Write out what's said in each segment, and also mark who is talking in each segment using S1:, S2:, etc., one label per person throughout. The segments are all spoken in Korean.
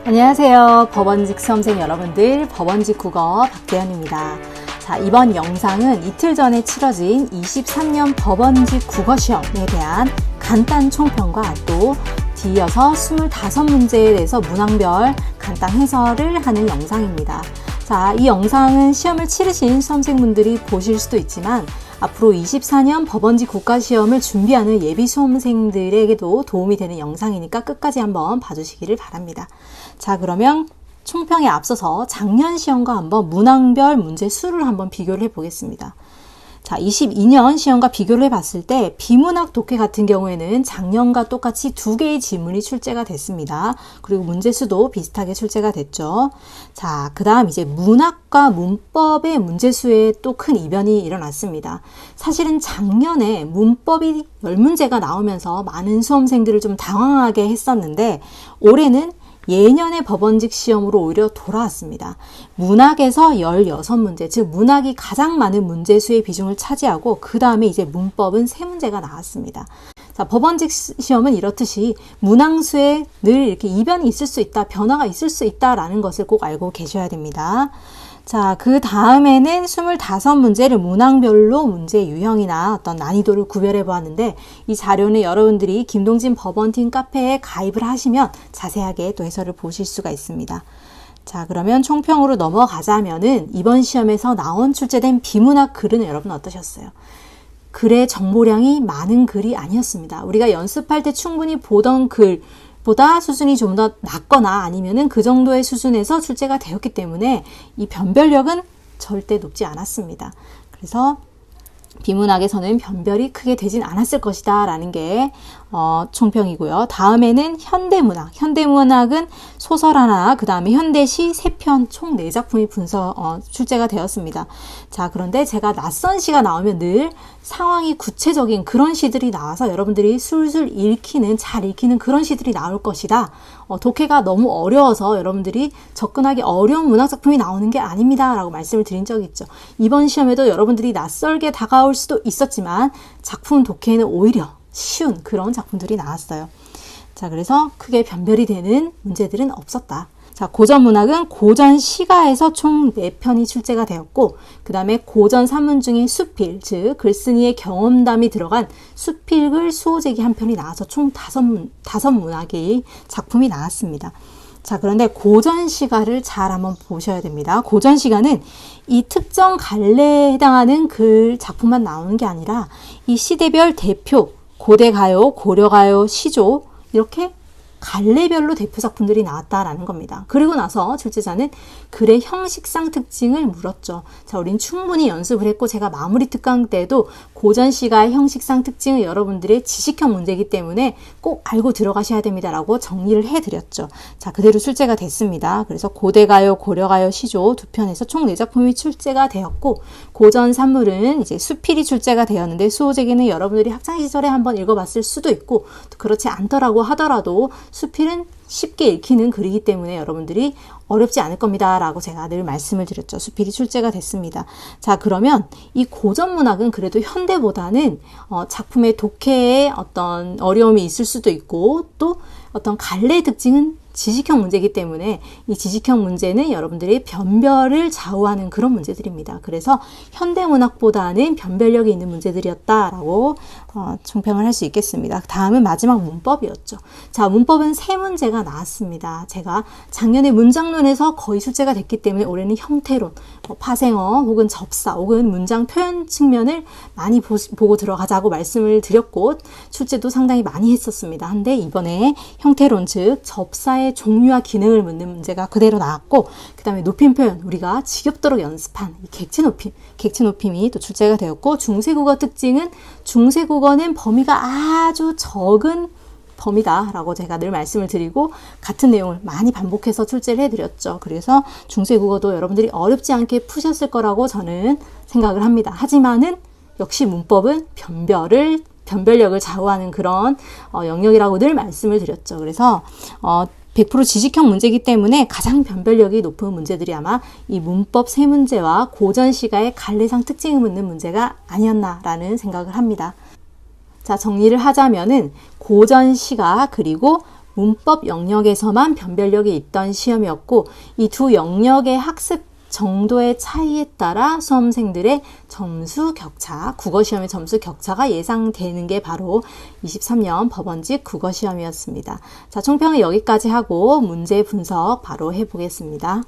S1: 안녕하세요. 법원직 수험생 여러분들, 법원직 국어 박대현입니다. 자, 이번 영상은 이틀 전에 치러진 23년 법원직 국어 시험에 대한 간단 총평과 또 뒤이어서 25문제에 대해서 문항별 간단 해설을 하는 영상입니다. 자, 이 영상은 시험을 치르신 수험생분들이 보실 수도 있지만 앞으로 24년 법원직 국가시험을 준비하는 예비 수험생들에게도 도움이 되는 영상이니까 끝까지 한번 봐주시기를 바랍니다. 자, 그러면 총평에 앞서서 작년 시험과 한번 문항별 문제 수를 한번 비교를 해보겠습니다. 자, 22년 시험과 비교를 해봤을 때 비문학 독해 같은 경우에는 작년과 똑같이 2개의 지문이 출제가 됐습니다. 그리고 문제 수도 비슷하게 출제가 됐죠. 자, 그 다음 이제 문학과 문법의 문제 수에 또 큰 이변이 일어났습니다. 사실은 작년에 문법이 10문제가 나오면서 많은 수험생들을 좀 당황하게 했었는데 올해는 예년의 법원직 시험으로 오히려 돌아왔습니다. 문학에서 16문제, 즉 문학이 가장 많은 문제 수의 비중을 차지하고 그 다음에 이제 문법은 3문제가 나왔습니다. 자, 법원직 시험은 이렇듯이 문항수에 늘 이렇게 이변이 있을 수 있다, 변화가 있을 수 있다라는 것을 꼭 알고 계셔야 됩니다. 자, 그 다음에는 25문제를 문항별로 문제 유형이나 어떤 난이도를 구별해 보았는데 이 자료는 여러분들이 김동진 법원팀 카페에 가입을 하시면 자세하게 또 해설을 보실 수가 있습니다. 자, 그러면 총평으로 넘어가자면은 이번 시험에서 나온 출제된 비문학 글은 여러분 어떠셨어요? 글의 정보량이 많은 글이 아니었습니다. 우리가 연습할 때 충분히 보던 글 보다 수준이 좀 더 낮거나 아니면은 그 정도의 수준에서 출제가 되었기 때문에 이 변별력은 절대 높지 않았습니다. 그래서 비문학에서는 변별이 크게 되진 않았을 것이다 라는 게 총평이고요. 다음에는 현대문학. 현대문학은 소설 하나, 그 다음에 현대시 3편 총 4작품이 출제가 되었습니다. 자, 그런데 제가 낯선 시가 나오면 늘 상황이 구체적인 그런 시들이 나와서 여러분들이 술술 잘 읽히는 그런 시들이 나올 것이다. 독해가 너무 어려워서 여러분들이 접근하기 어려운 문학작품이 나오는 게 아닙니다 라고 말씀을 드린 적이 있죠. 이번 시험에도 여러분들이 낯설게 다가올 수도 있었지만 작품 독해에는 오히려 쉬운 그런 작품들이 나왔어요. 자, 그래서 크게 변별이 되는 문제들은 없었다. 자, 고전문학은 고전 시가에서 총 4편이 출제가 되었고 그 다음에 고전 산문 중에 수필, 즉 글쓴이의 경험담이 들어간 수필글 수호제기 한 편이 나와서 총 5문학의 작품이 나왔습니다. 자, 그런데 고전 시가를 잘 한번 보셔야 됩니다. 고전 시가는 이 특정 갈래에 해당하는 글 작품만 나오는 게 아니라 이 시대별 대표, 고대가요, 고려가요, 시조 이렇게 갈래별로 대표 작품들이 나왔다라는 겁니다. 그리고 나서 출제자는 글의 형식상 특징을 물었죠. 자, 우린 충분히 연습을 했고 제가 마무리 특강 때도 고전 시가의 형식상 특징은 여러분들의 지식형 문제이기 때문에 꼭 알고 들어가셔야 됩니다라고 정리를 해드렸죠. 자, 그대로 출제가 됐습니다. 그래서 고대가요, 고려가요, 시조 2편에서 총 4작품이 출제가 되었고 고전 산물은 이제 수필이 출제가 되었는데 수호제기는 여러분들이 학창시절에 한번 읽어봤을 수도 있고 그렇지 않더라고 하더라도 수필은 쉽게 읽히는 글이기 때문에 여러분들이 어렵지 않을 겁니다 라고 제가 늘 말씀을 드렸죠. 수필이 출제가 됐습니다. 자, 그러면 이 고전문학은 그래도 현대보다는 작품의 독해에 어떤 어려움이 있을 수도 있고 또 어떤 갈래의 특징은 지식형 문제이기 때문에 이 지식형 문제는 여러분들이 변별을 좌우하는 그런 문제들입니다. 그래서 현대문학보다는 변별력이 있는 문제들이었다라고 총평을 할 수 있겠습니다. 다음은 마지막 문법이었죠. 자, 문법은 3문제가 나왔습니다. 제가 작년에 문장론에서 거의 출제가 됐기 때문에 올해는 형태론, 파생어 혹은 접사 혹은 문장 표현 측면을 많이 보고 들어가자고 말씀을 드렸고 출제도 상당히 많이 했었습니다. 한데 이번에 형태론 즉 접사의 종류와 기능을 묻는 문제가 그대로 나왔고 그 다음에 높임 표현 우리가 지겹도록 연습한 객체 높임이 또 출제가 되었고 중세국어 특징은 중세국어는 범위가 아주 적은 범위다라고 제가 늘 말씀을 드리고 같은 내용을 많이 반복해서 출제를 해드렸죠. 그래서 중세국어도 여러분들이 어렵지 않게 푸셨을 거라고 저는 생각을 합니다. 하지만은 역시 문법은 변별력을 좌우하는 그런 영역이라고 늘 말씀을 드렸죠. 그래서 100% 지식형 문제이기 때문에 가장 변별력이 높은 문제들이 아마 이 문법 3문제와 고전 시가의 갈래상 특징을 묻는 문제가 아니었나라는 생각을 합니다. 자, 정리를 하자면은 고전 시가 그리고 문법 영역에서만 변별력이 있던 시험이었고 이 두 영역의 학습 정도의 차이에 따라 수험생들의 점수 격차, 국어시험의 점수 격차가 예상되는 게 바로 23년 법원직 국어시험이었습니다. 자, 총평은 여기까지 하고 문제 분석 바로 해보겠습니다.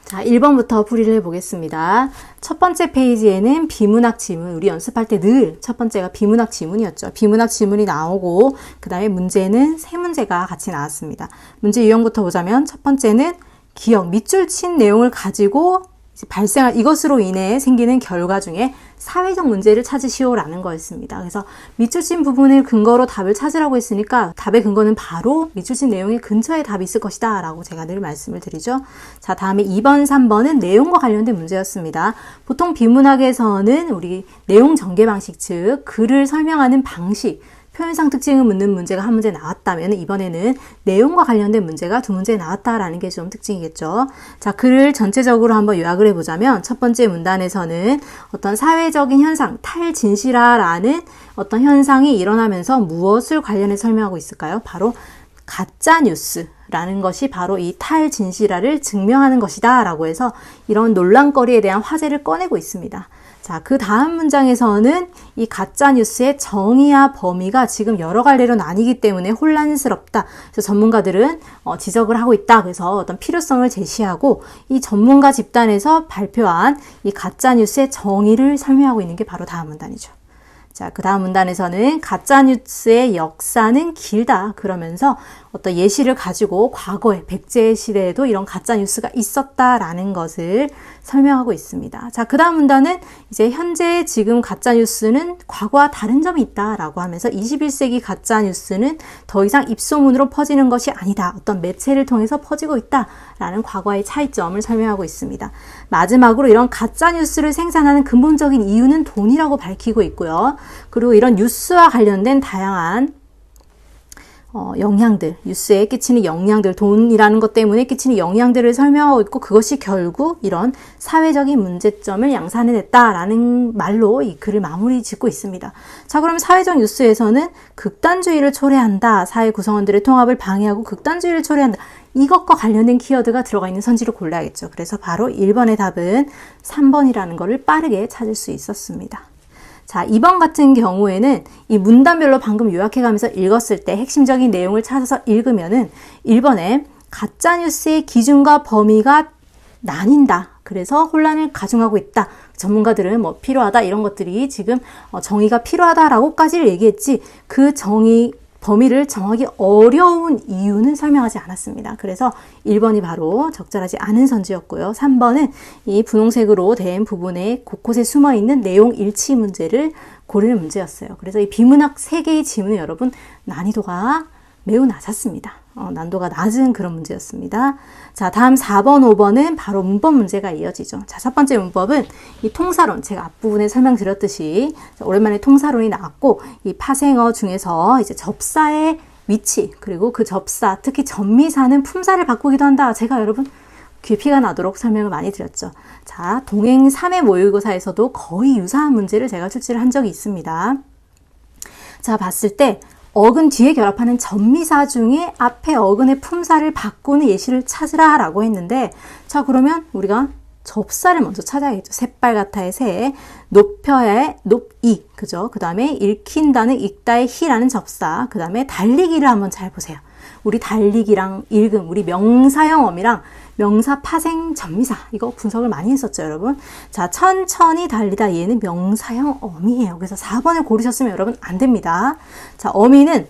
S1: 자, 1번부터 풀이를 해보겠습니다. 첫 번째 페이지에는 비문학 지문, 우리 연습할 때 늘 첫 번째가 비문학 지문이었죠. 비문학 지문이 나오고 그 다음에 문제는 세 문제가 같이 나왔습니다. 문제 유형부터 보자면 첫 번째는 기억, 밑줄 친 내용을 가지고 발생할 이것으로 인해 생기는 결과 중에 사회적 문제를 찾으시오라는 거였습니다. 그래서 밑줄 친 부분을 근거로 답을 찾으라고 했으니까 답의 근거는 바로 밑줄 친 내용의 근처에 답이 있을 것이다 라고 제가 늘 말씀을 드리죠. 자, 다음에 2번, 3번은 내용과 관련된 문제였습니다. 보통 비문학에서는 우리 내용 전개 방식, 즉 글을 설명하는 방식, 표현상 특징을 묻는 문제가 한 문제 나왔다면 이번에는 내용과 관련된 문제가 두 문제 나왔다라는 게 좀 특징이겠죠. 자, 글을 전체적으로 한번 요약을 해보자면 첫 번째 문단에서는 어떤 사회적인 현상, 탈진실화라는 어떤 현상이 일어나면서 무엇을 관련해 설명하고 있을까요? 바로 가짜뉴스라는 것이 바로 이 탈진실화를 증명하는 것이다 라고 해서 이런 논란거리에 대한 화제를 꺼내고 있습니다. 자, 그 다음 문장에서는 이 가짜뉴스의 정의와 범위가 지금 여러 갈래로 나뉘기 때문에 혼란스럽다. 그래서 전문가들은 지적을 하고 있다. 그래서 어떤 필요성을 제시하고 이 전문가 집단에서 발표한 이 가짜뉴스의 정의를 설명하고 있는 게 바로 다음 문단이죠. 자, 그 다음 문단에서는 가짜뉴스의 역사는 길다. 그러면서 어떤 예시를 가지고 과거에 백제 시대에도 이런 가짜뉴스가 있었다라는 것을 설명하고 있습니다. 자, 그 다음 문단은 이제 현재 지금 가짜뉴스는 과거와 다른 점이 있다라고 하면서 21세기 가짜뉴스는 더 이상 입소문으로 퍼지는 것이 아니다. 어떤 매체를 통해서 퍼지고 있다라는 과거의 차이점을 설명하고 있습니다. 마지막으로 이런 가짜뉴스를 생산하는 근본적인 이유는 돈이라고 밝히고 있고요. 그리고 이런 뉴스와 관련된 다양한 영향들, 뉴스에 끼치는 영향들, 돈이라는 것 때문에 끼치는 영향들을 설명하고 있고 그것이 결국 이런 사회적인 문제점을 양산해냈다라는 말로 이 글을 마무리 짓고 있습니다. 자, 그러면 사회적 뉴스에서는 극단주의를 초래한다, 사회 구성원들의 통합을 방해하고 극단주의를 초래한다, 이것과 관련된 키워드가 들어가 있는 선지를 골라야겠죠. 그래서 바로 1번의 답은 3번이라는 것을 빠르게 찾을 수 있었습니다. 자, 2번 같은 경우에는 이 문단별로 방금 요약해가면서 읽었을 때 핵심적인 내용을 찾아서 읽으면은 1번에 가짜뉴스의 기준과 범위가 나뉜다. 그래서 혼란을 가중하고 있다. 전문가들은 뭐 필요하다 이런 것들이 지금 정의가 필요하다라고까지를 얘기했지 그 정의 범위를 정하기 어려운 이유는 설명하지 않았습니다. 그래서 1번이 바로 적절하지 않은 선지였고요. 3번은 이 분홍색으로 된 부분에 곳곳에 숨어있는 내용 일치 문제를 고르는 문제였어요. 그래서 이 비문학 3개의 지문은 여러분 난이도가 매우 낮았습니다. 난도가 낮은 그런 문제였습니다. 자, 다음 4번, 5번은 바로 문법 문제가 이어지죠. 자, 첫 번째 문법은 이 통사론, 제가 앞부분에 설명드렸듯이 오랜만에 통사론이 나왔고 이 파생어 중에서 이제 접사의 위치, 그리고 그 접사, 특히 전미사는 품사를 바꾸기도 한다. 제가 여러분 귀에 피가 나도록 설명을 많이 드렸죠. 자, 동행 3회 모의고사에서도 거의 유사한 문제를 제가 출제를 한 적이 있습니다. 자, 봤을 때 어근 뒤에 결합하는 전미사 중에 앞에 어근의 품사를 바꾸는 예시를 찾으라 라고 했는데, 자, 그러면 우리가 접사를 먼저 찾아야겠죠. 새빨갛다의 새, 높여야의 높이, 그죠? 그 다음에 읽힌다는 읽다의 희라는 접사, 그 다음에 달리기를 한번 잘 보세요. 우리 달리기랑 읽음, 우리 명사형 어미랑 명사 파생 전미사, 이거 분석을 많이 했었죠, 여러분. 자, 천천히 달리다, 얘는 명사형 어미예요. 그래서 4번을 고르셨으면 여러분 안 됩니다. 자, 어미는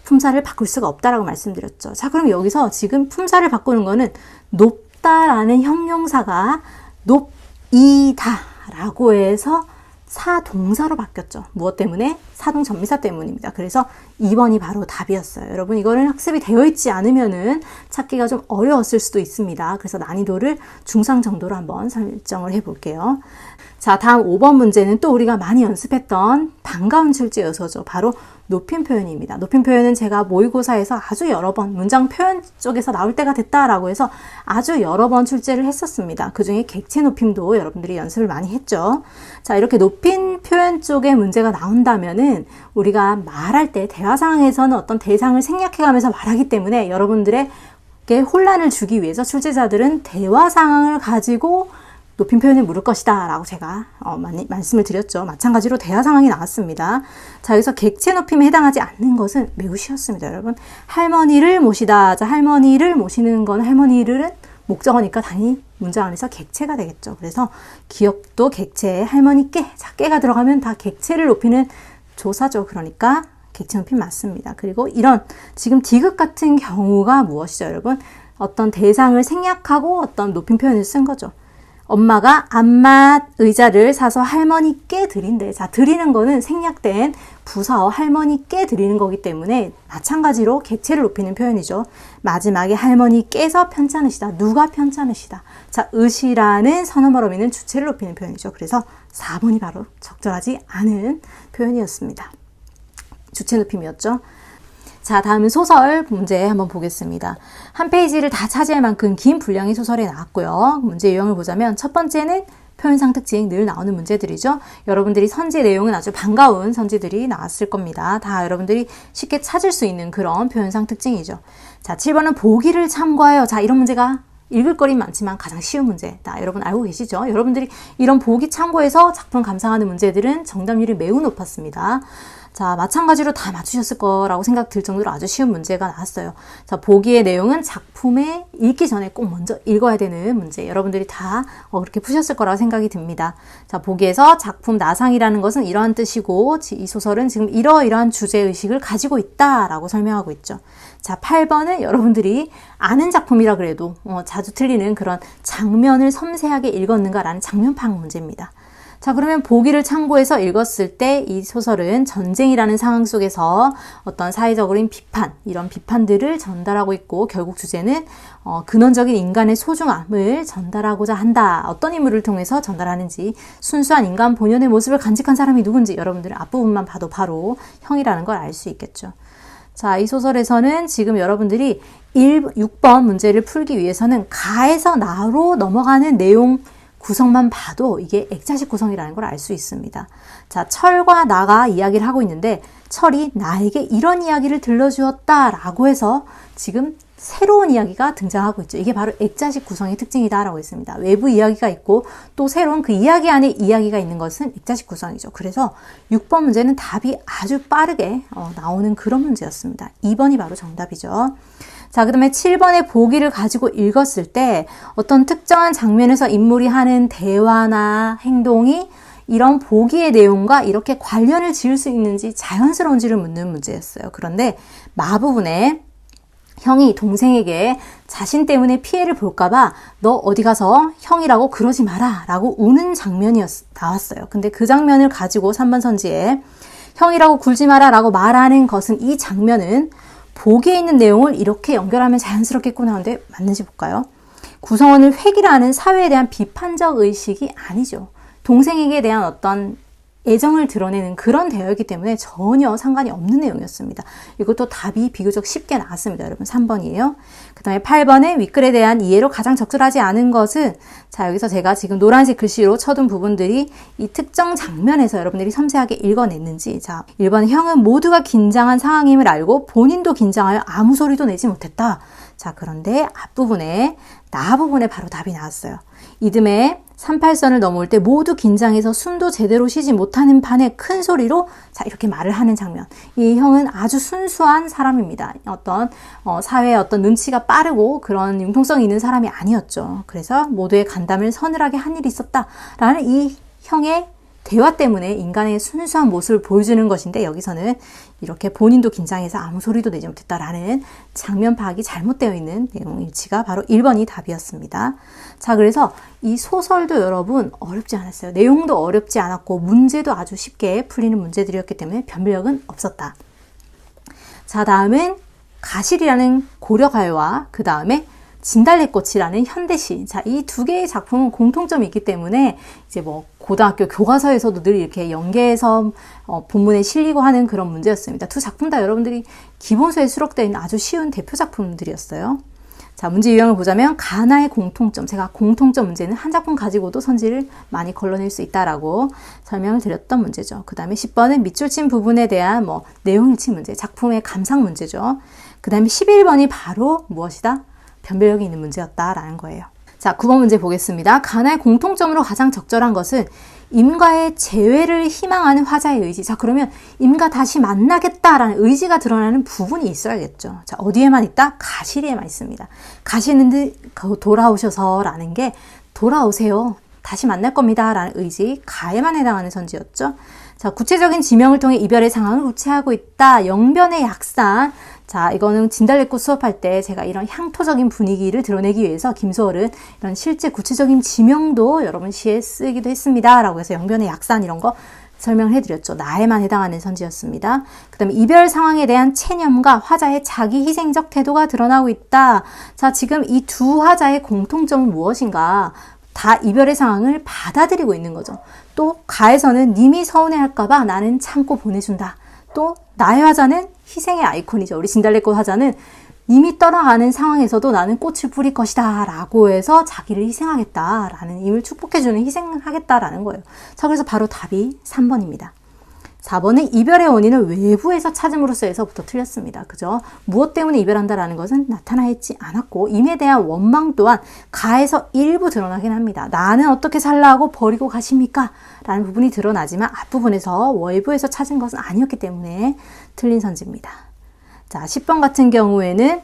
S1: 품사를 바꿀 수가 없다라고 말씀드렸죠. 자, 그럼 여기서 지금 품사를 바꾸는 거는 높다라는 형용사가 높이다라고 해서 사동사로 바뀌었죠. 무엇 때문에? 사동 전미사 때문입니다. 그래서 2번이 바로 답이었어요. 여러분, 이거는 학습이 되어 있지 않으면은 찾기가 좀 어려웠을 수도 있습니다. 그래서 난이도를 중상 정도로 한번 설정을 해볼게요. 자, 다음 5번 문제는 또 우리가 많이 연습했던 반가운 출제 요소죠. 바로 높임 표현입니다. 높임 표현은 제가 모의고사에서 아주 여러 번 문장 표현 쪽에서 나올 때가 됐다라고 해서 아주 여러 번 출제를 했었습니다. 그중에 객체 높임도 여러분들이 연습을 많이 했죠. 자, 이렇게 높임 표현 쪽에 문제가 나온다면은 우리가 말할 때 대화 상황에서는 어떤 대상을 생략해가면서 말하기 때문에 여러분들에게 혼란을 주기 위해서 출제자들은 대화 상황을 가지고 높임 표현을 물을 것이다 라고 제가 말씀을 드렸죠. 마찬가지로 대화 상황이 나왔습니다. 자, 여기서 객체 높임에 해당하지 않는 것은 매우 쉬웠습니다. 여러분, 할머니를 모시다. 자, 할머니를 모시는 건 할머니를 목적어니까 당연히 문장 안에서 객체가 되겠죠. 그래서 기억도 객체, 할머니께, 자, 깨가 들어가면 다 객체를 높이는 조사죠. 그러니까 객체 높임 맞습니다. 그리고 이런 지금 디귿 같은 경우가 무엇이죠, 여러분? 어떤 대상을 생략하고 어떤 높임 표현을 쓴 거죠. 엄마가 안맛 의자를 사서 할머니께 드린대. 자, 드리는 거는 생략된 부사어 할머니께 드리는 거기 때문에 마찬가지로 객체를 높이는 표현이죠. 마지막에 할머니께서 편찮으시다. 누가 편찮으시다. 자, 의시라는 선어말 어미는 주체를 높이는 표현이죠. 그래서 4번이 바로 적절하지 않은 표현이었습니다. 주체 높임이었죠. 자, 다음은 소설 문제 한번 보겠습니다. 한 페이지를 다 차지할 만큼 긴 분량의 소설이 나왔고요. 문제 유형을 보자면 첫 번째는 표현상 특징, 늘 나오는 문제들이죠. 여러분들이 선지 내용은 아주 반가운 선지들이 나왔을 겁니다. 다 여러분들이 쉽게 찾을 수 있는 그런 표현상 특징이죠. 자, 7번은 보기를 참고하여. 자, 이런 문제가 읽을 거리는 많지만 가장 쉬운 문제. 여러분 알고 계시죠? 여러분들이 이런 보기 참고해서 작품 감상하는 문제들은 정답률이 매우 높았습니다. 자, 마찬가지로 다 맞추셨을 거라고 생각 들 정도로 아주 쉬운 문제가 나왔어요. 자, 보기의 내용은 작품에 읽기 전에 꼭 먼저 읽어야 되는 문제. 여러분들이 다 그렇게 푸셨을 거라고 생각이 듭니다. 자, 보기에서 작품 나상이라는 것은 이러한 뜻이고 이 소설은 지금 이러이러한 주제의식을 가지고 있다라고 설명하고 있죠. 자, 8번은 여러분들이 아는 작품이라 그래도 자주 틀리는 그런 장면을 섬세하게 읽었는가라는 장면 파악 문제입니다. 자, 그러면 보기를 참고해서 읽었을 때 이 소설은 전쟁이라는 상황 속에서 어떤 사회적인 비판, 이런 비판들을 전달하고 있고 결국 주제는 근원적인 인간의 소중함을 전달하고자 한다. 어떤 인물을 통해서 전달하는지, 순수한 인간 본연의 모습을 간직한 사람이 누군지 여러분들은 앞부분만 봐도 바로 형이라는 걸 알 수 있겠죠. 자, 이 소설에서는 지금 여러분들이 6번 문제를 풀기 위해서는 가에서 나로 넘어가는 내용 구성만 봐도 이게 액자식 구성이라는 걸 알 수 있습니다. 자, 철과 나가 이야기를 하고 있는데 철이 나에게 이런 이야기를 들려주었다라고 해서 지금 새로운 이야기가 등장하고 있죠. 이게 바로 액자식 구성의 특징이다라고 했습니다. 외부 이야기가 있고 또 새로운 그 이야기 안에 이야기가 있는 것은 액자식 구성이죠. 그래서 6번 문제는 답이 아주 빠르게 나오는 그런 문제였습니다. 2번이 바로 정답이죠. 자, 그 다음에 7번의 보기를 가지고 읽었을 때 어떤 특정한 장면에서 인물이 하는 대화나 행동이 이런 보기의 내용과 이렇게 관련을 지을 수 있는지 자연스러운지를 묻는 문제였어요. 그런데 마부분에 형이 동생에게 자신 때문에 피해를 볼까봐 너 어디 가서 형이라고 그러지 마라 라고 우는 장면이 나왔어요. 근데 그 장면을 가지고 3번 선지에 형이라고 굴지 마라 라고 말하는 것은 이 장면은 보기에 있는 내용을 이렇게 연결하면 자연스럽겠구나 하는데 맞는지 볼까요? 구성원을 획일화 하는 사회에 대한 비판적 의식이 아니죠. 동생에게 대한 어떤 애정을 드러내는 그런 대화이기 때문에 전혀 상관이 없는 내용이었습니다. 이것도 답이 비교적 쉽게 나왔습니다. 여러분 3번이에요. 그 다음에 8번의 윗글에 대한 이해로 가장 적절하지 않은 것은 자, 여기서 제가 지금 노란색 글씨로 쳐둔 부분들이 이 특정 장면에서 여러분들이 섬세하게 읽어냈는지. 자, 1번 형은 모두가 긴장한 상황임을 알고 본인도 긴장하여 아무 소리도 내지 못했다. 자, 그런데 앞부분에 나 부분에 바로 답이 나왔어요. 이듬해 38선을 넘어올 때 모두 긴장해서 숨도 제대로 쉬지 못하는 판에 큰 소리로 자, 이렇게 말을 하는 장면. 이 형은 아주 순수한 사람입니다. 어떤 사회의 어떤 눈치가 빠르고 그런 융통성이 있는 사람이 아니었죠. 그래서 모두의 간담을 서늘하게 한 일이 있었다라는 이 형의 대화 때문에 인간의 순수한 모습을 보여주는 것인데 여기서는 이렇게 본인도 긴장해서 아무 소리도 내지 못했다라는 장면 파악이 잘못되어 있는 내용 일치가 바로 1번이 답이었습니다. 자, 그래서 이 소설도 여러분 어렵지 않았어요. 내용도 어렵지 않았고 문제도 아주 쉽게 풀리는 문제들이었기 때문에 변별력은 없었다. 자, 다음은 가실이라는 고려가요와 그 다음에 진달래꽃이라는 현대시. 자, 이 두 개의 작품은 공통점이 있기 때문에 이제 뭐 고등학교 교과서에서도 늘 이렇게 연계해서 본문에 실리고 하는 그런 문제였습니다. 두 작품 다 여러분들이 기본서에 수록되어 있는 아주 쉬운 대표 작품들이었어요. 자, 문제 유형을 보자면 가나의 공통점. 제가 공통점 문제는 한 작품 가지고도 선지를 많이 걸러낼 수 있다라고 설명을 드렸던 문제죠. 그 다음에 10번은 밑줄 친 부분에 대한 뭐 내용을 친 문제, 작품의 감상 문제죠. 그 다음에 11번이 바로 무엇이다? 변별력이 있는 문제였다라는 거예요. 자, 9번 문제 보겠습니다. 가나의 공통점으로 가장 적절한 것은 임과의 재회를 희망하는 화자의 의지. 자, 그러면 임과 다시 만나겠다라는 의지가 드러나는 부분이 있어야겠죠. 자, 어디에만 있다? 가시리에만 있습니다. 가시는데 돌아오셔서 라는 게 돌아오세요. 다시 만날 겁니다. 라는 의지, 가에만 해당하는 선지였죠. 자, 구체적인 지명을 통해 이별의 상황을 우체하고 있다. 영변의 약산. 자, 이거는 진달래꽃 수업할 때 제가 이런 향토적인 분위기를 드러내기 위해서 김소월은 이런 실제 구체적인 지명도 여러분 시에 쓰기도 했습니다. 라고 해서 영변의 약산 이런 거 설명을 해드렸죠. 나에만 해당하는 선지였습니다. 그 다음에 이별 상황에 대한 체념과 화자의 자기 희생적 태도가 드러나고 있다. 자, 지금 이 두 화자의 공통점은 무엇인가? 다 이별의 상황을 받아들이고 있는 거죠. 또 가에서는 님이 서운해할까봐 나는 참고 보내준다. 또 나의 화자는 희생의 아이콘이죠. 우리 진달래꽃 화자는 님이 떠나가는 상황에서도 나는 꽃을 뿌릴 것이다 라고 해서 자기를 희생하겠다라는, 임을 축복해주는 희생하겠다라는 거예요. 자, 그래서 바로 답이 3번입니다. 4번은 이별의 원인을 외부에서 찾음으로써에서부터 틀렸습니다. 그죠? 무엇 때문에 이별한다라는 것은 나타나 있지 않았고 임에 대한 원망 또한 가에서 일부 드러나긴 합니다. 나는 어떻게 살라고 버리고 가십니까? 라는 부분이 드러나지만 앞부분에서 외부에서 찾은 것은 아니었기 때문에 틀린 선지입니다. 자, 10번 같은 경우에는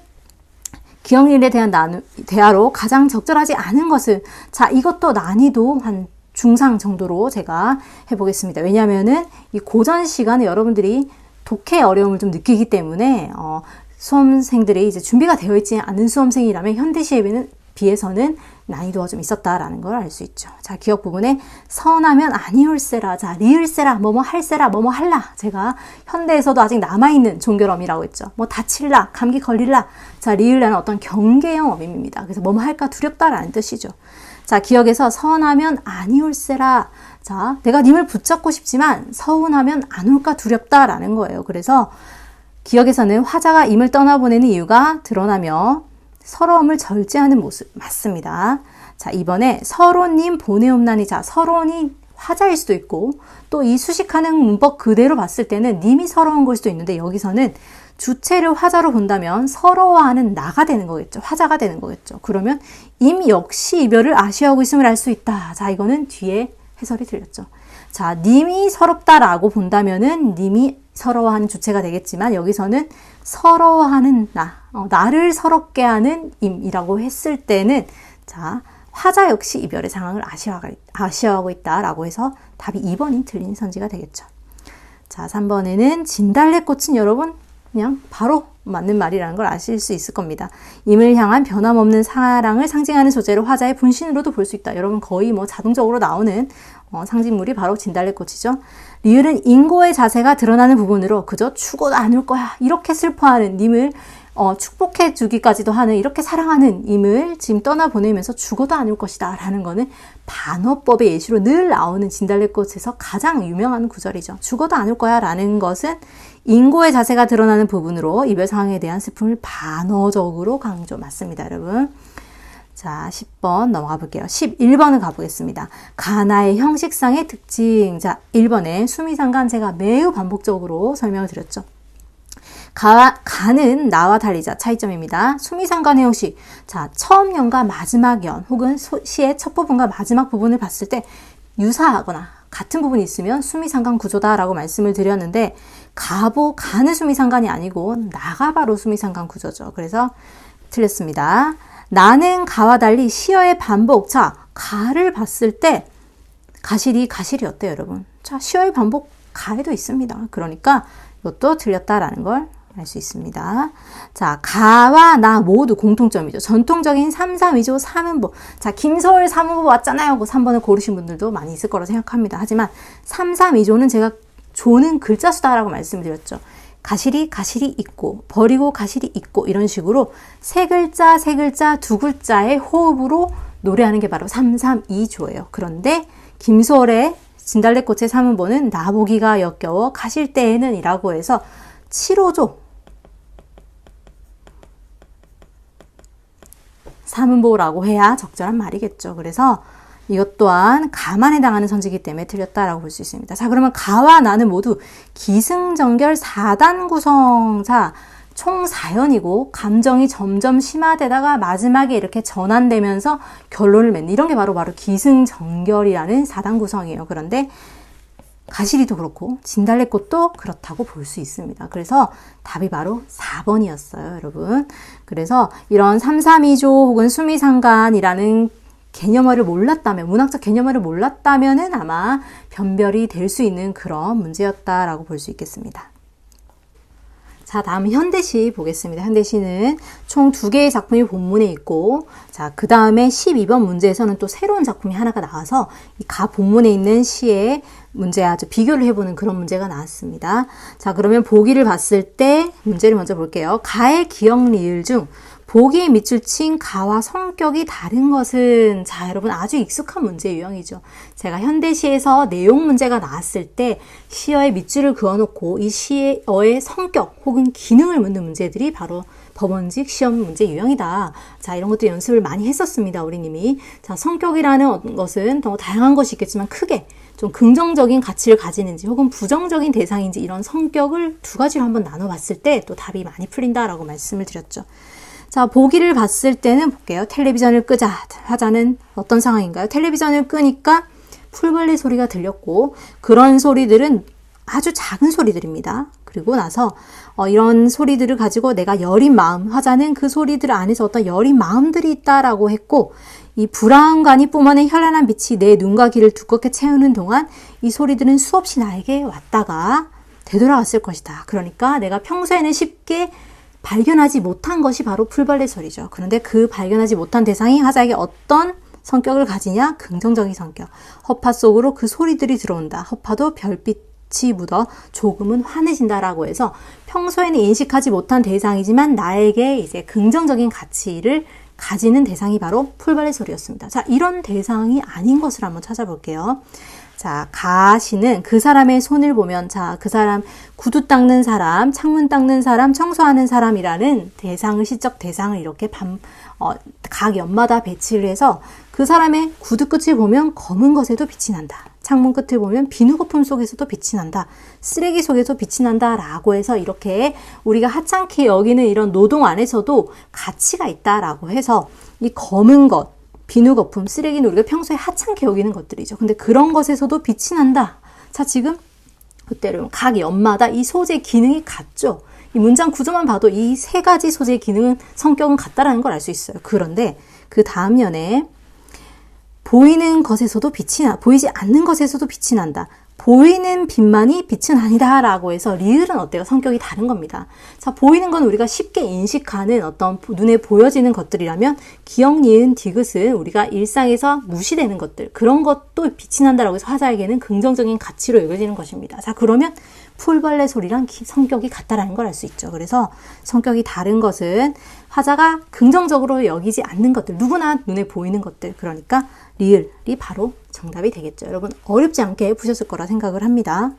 S1: 기억일에 대한 대화로 가장 적절하지 않은 것은, 자, 이것도 난이도 한 중상 정도로 제가 해보겠습니다. 왜냐하면은 이 고전 시간에 여러분들이 독해의 어려움을 좀 느끼기 때문에 수험생들이 이제 준비가 되어 있지 않은 수험생이라면 현대시에 비해서는 난이도가 좀 있었다라는 걸 알 수 있죠. 자, 기억 부분에 선하면 아니올세라, 자, 리을세라, 뭐뭐 할세라, 뭐뭐 할라. 제가 현대에서도 아직 남아있는 종결어미라고 했죠. 뭐 다칠라, 감기 걸릴라. 자, 리을라는 어떤 경계형 어미입니다. 그래서 뭐뭐 할까 두렵다라는 뜻이죠. 자, 기억에서 선하면 아니올세라. 자, 내가 님을 붙잡고 싶지만 서운하면 안 올까 두렵다라는 거예요. 그래서 기억에서는 화자가 임을 떠나보내는 이유가 드러나며 서러움을 절제하는 모습 맞습니다. 자, 이번에 서론님 보내옵나니. 자, 서론이 화자일 수도 있고 또 이 수식하는 문법 그대로 봤을 때는 님이 서러운 걸 수도 있는데 여기서는 주체를 화자로 본다면 서러워하는 나가 되는 거겠죠. 화자가 되는 거겠죠. 그러면 임 역시 이별을 아쉬워하고 있음을 알 수 있다. 자, 이거는 뒤에 해설이 들렸죠. 자, 님이 서럽다라고 본다면은 님이 서러워하는 주체가 되겠지만 여기서는 서러워하는 나를 서럽게 하는 임이라고 했을 때는 자, 화자 역시 이별의 상황을 아쉬워하고 있다라고 해서 답이 2번이 틀린 선지가 되겠죠. 자, 3번에는 진달래꽃은 여러분 그냥 바로 맞는 말이라는 걸 아실 수 있을 겁니다. 임을 향한 변함없는 사랑을 상징하는 소재로 화자의 분신으로도 볼 수 있다. 여러분 거의 뭐 자동적으로 나오는 상징물이 바로 진달래꽃이죠. 리을은 인고의 자세가 드러나는 부분으로 그저 죽어도 안 올 거야 이렇게 슬퍼하는 님을 축복해 주기까지도 하는, 이렇게 사랑하는 임을 지금 떠나보내면서 죽어도 안 올 것이다 라는 거는 반어법의 예시로 늘 나오는 진달래꽃에서 가장 유명한 구절이죠. 죽어도 안 올 거야 라는 것은 인고의 자세가 드러나는 부분으로 이별 상황에 대한 슬픔을 반어적으로 강조. 맞습니다, 여러분. 자, 10번 넘어가 볼게요. 11번을 가보겠습니다. 가나의 형식상의 특징. 자, 1번에 수미상관 제가 매우 반복적으로 설명을 드렸죠. 가는 나와 달리자 차이점입니다. 수미상관의 형식. 자, 처음 연과 마지막 연 혹은 시의 첫 부분과 마지막 부분을 봤을 때 유사하거나 같은 부분이 있으면 수미상관 구조다라고 말씀을 드렸는데 가는 수미상관이 아니고 나가 바로 수미상관 구조죠. 그래서 틀렸습니다. 나는 가와 달리 시어의 반복. 자, 가를 봤을 때 가실이 어때요, 여러분? 자, 시어의 반복 가에도 있습니다. 그러니까 이것도 틀렸다라는 걸 알 수 있습니다. 자, 가와 나 모두 공통점이죠. 전통적인 3-3-2조 3음보. 자, 김서울 3음보 왔잖아요. 그 3번을 고르신 분들도 많이 있을 거라 생각합니다. 하지만 3-3-2조는 제가 조는 글자 수다라고 말씀드렸죠. 가실이 있고 버리고 가실이 있고 이런 식으로 세 글자 두 글자의 호흡으로 노래하는 게 바로 332조예요. 그런데 김소월의 진달래꽃의 삼음보는 나보기가 역겨워 가실 때에는 이라고 해서 7호조 삼음보라고 해야 적절한 말이겠죠. 그래서 이것 또한 가만에 당하는 선지이기 때문에 틀렸다라고 볼 수 있습니다. 자, 그러면 가와 나는 모두 기승전결 4단 구성사 총 4연이고 감정이 점점 심화되다가 마지막에 이렇게 전환되면서 결론을 맺는 이런 게 바로 기승전결이라는 4단 구성이에요. 그런데 가시리도 그렇고 진달래꽃도 그렇다고 볼 수 있습니다. 그래서 답이 바로 4번이었어요, 여러분. 그래서 이런 332조 혹은 수미상관이라는 개념어를 몰랐다면, 문학적 개념어를 몰랐다면은 아마 변별이 될 수 있는 그런 문제였다라고 볼 수 있겠습니다. 자, 다음 현대시 보겠습니다. 현대시는 총 2개의 작품이 본문에 있고, 자, 그 다음에 12번 문제에서는 또 새로운 작품이 하나가 나와서 이 가 본문에 있는 시의 문제 아주 비교를 해보는 그런 문제가 나왔습니다. 자, 그러면 보기를 봤을 때 문제를 먼저 볼게요. 가의 기역 리을 중 보기에 밑줄 친 가와 성격이 다른 것은, 자, 여러분 아주 익숙한 문제 유형이죠. 제가 현대시에서 내용 문제가 나왔을 때 시어에 밑줄을 그어놓고 이 시어의 성격 혹은 기능을 묻는 문제들이 바로 법원직 시험 문제 유형이다. 자, 이런 것도 연습을 많이 했었습니다, 우리님이. 자, 성격이라는 것은 더 다양한 것이 있겠지만 크게 좀 긍정적인 가치를 가지는지 혹은 부정적인 대상인지 이런 성격을 2가지로 한번 나눠봤을 때 또 답이 많이 풀린다라고 말씀을 드렸죠. 자, 보기를 봤을 때는 볼게요. 텔레비전을 끄자. 화자는 어떤 상황인가요? 텔레비전을 끄니까 풀벌레 소리가 들렸고, 그런 소리들은 아주 작은 소리들입니다. 그리고 나서 이런 소리들을 가지고 내가 여린 마음, 화자는 그 소리들 안에서 어떤 여린 마음들이 있다라고 했고, 이 브라운관이 뿜어낸 현란한 빛이 내 눈과 귀를 두껍게 채우는 동안 이 소리들은 수없이 나에게 왔다가 되돌아왔을 것이다. 그러니까 내가 평소에는 쉽게 발견하지 못한 것이 바로 풀벌레 소리죠. 그런데 그 발견하지 못한 대상이 화자에게 어떤 성격을 가지냐? 긍정적인 성격. 허파 속으로 그 소리들이 들어온다. 허파도 별빛이 묻어 조금은 환해진다라고 해서 평소에는 인식하지 못한 대상이지만 나에게 이제 긍정적인 가치를 가지는 대상이 바로 풀벌레 소리였습니다. 자, 이런 대상이 아닌 것을 한번 찾아볼게요. 자, 가시는 그 사람의 손을 보면, 자, 그 사람 구두 닦는 사람, 창문 닦는 사람, 청소하는 사람이라는 대상을, 시적 대상을 이렇게 각 연마다 배치를 해서 그 사람의 구두 끝을 보면 검은 것에도 빛이 난다. 창문 끝을 보면 비누거품 속에서도 빛이 난다. 쓰레기 속에서 빛이 난다. 라고 해서 이렇게 우리가 하찮게 여기는 이런 노동 안에서도 가치가 있다라고 해서 이 검은 것, 비누거품, 쓰레기는 우리가 평소에 하찮게 여기는 것들이죠. 근데 그런 것에서도 빛이 난다. 자, 지금 그때로 각 연마다 이 소재 기능이 같죠. 이 문장 구조만 봐도 이 3가지 소재의 기능은 성격은 같다라는 걸 알 수 있어요. 그런데 그 다음 연에 보이는 것에서도 빛이 보이지 않는 것에서도 빛이 난다. 보이는 빛만이 빛은 아니다 라고 해서 리을은 어때요? 성격이 다른 겁니다. 자, 보이는 건 우리가 쉽게 인식하는 어떤 눈에 보여지는 것들이라면 기역, 니은, 디귿은 우리가 일상에서 무시되는 것들, 그런 것도 빛이 난다라고 해서 화자에게는 긍정적인 가치로 여겨지는 것입니다. 자, 그러면 풀벌레 소리랑 성격이 같다라는 걸 알 수 있죠. 그래서 성격이 다른 것은 화자가 긍정적으로 여기지 않는 것들, 누구나 눈에 보이는 것들, 그러니까 리을이 바로 정답이 되겠죠. 여러분 어렵지 않게 푸셨을 거라 생각을 합니다.